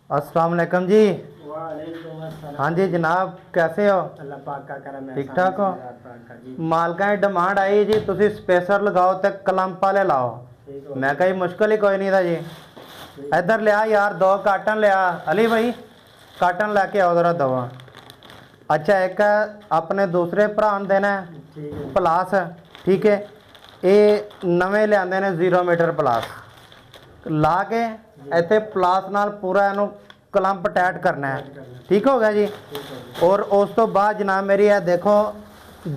अस्सलाम वालेकुम जी। वालेकुम अस्सलाम। हाँ जी जनाब, कैसे हो? अल्लाह पाक का करम है। ठीक ठाक हो? जी मालका की डिमांड आई जी, तुसी स्पेसर लगाओ तो कलंप वाले लाओ। ठीक हो मैं गया। कही मुश्किल ही कोई नहीं था जी। ठीक। इधर लिया यार, 2 काटन लिया। अली भाई काटन लेके आओ जरा दवा। अच्छा एक अपने दूसरे भरा ਨੂੰ देना है ठीक है। प्लास, ठीक है। ये नवे लियाते ने 0 मीटर प्लास ला के इतने प्लास नाल पूरा इनू कलंप टैट करना है। ठीक हो गया जी। ठीक हो गया। और उस तो बाद जनाब मेरी है देखो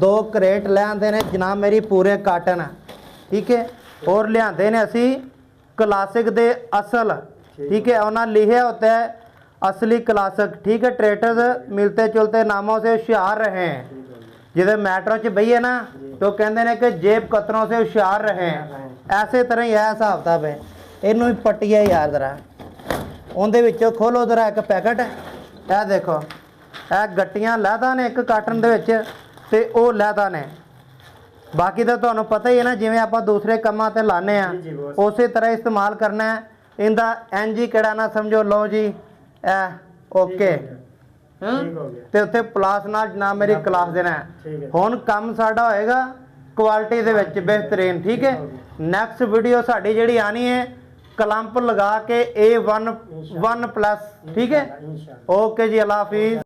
2 करेट ले आते ने जनाब मेरी पूरे काटन, ठीक है। और लियाते ने असी क्लासिक दे असल, ठीक है। उन्हें लिखे होता है असली क्लासिक, ठीक है। ट्रेडर्स मिलते जुलते नामों से होशियार रहे हैं। ठीक हो गया। जिधर मेट्रो च बहिए ना तो कहते हैं कि जेब कतरों से होशियार रहे, ऐसे तरह ही है हिसाब किताब है। इनू ही पट्टिया यार जरा उनके विचों खोलो जरा एक पैकेट, यह देखो यह गट्टियां लैदा ने एक काटन दे विच ते ओ लैदा ने। बाकी तो तुहानू पता ही है ना, जिवें आपां दूसरे कामां ते लाने आ जी, बॉस। उस तरह इस्तेमाल करना है। इनका इंज ही केड़ा ना समझो, लो जी ओके। ठीक हो गया। ਤੇ ਉੱਥੇ ਪਲਾਸ ਨਾਲ ਜਨਾਬ ਮੇਰੀ ਕਲਾਸ ਦੇਣਾ ਠੀਕ ਹੈ। ਹੈ। ਹੁਣ ਕੰਮ ਸਾਡਾ ਹੋਏਗਾ ਕੁਆਲਿਟੀ ਦੇ ਵਿੱਚ ਬਿਹਤਰੀਨ, ਠੀਕ ਹੈ। ਨੈਕਸਟ ਵੀਡੀਓ ਸਾਡੀ ਜਿਹੜੀ ਆਣੀ ਹੈ ਕਲੰਪ ਲਗਾ ਕੇ A1 1+, ਠੀਕ ਹੈ। इंशाल्लाह। ਓਕੇ ਜੀ, ਅੱਲਾ ਹਾਫਿਜ਼।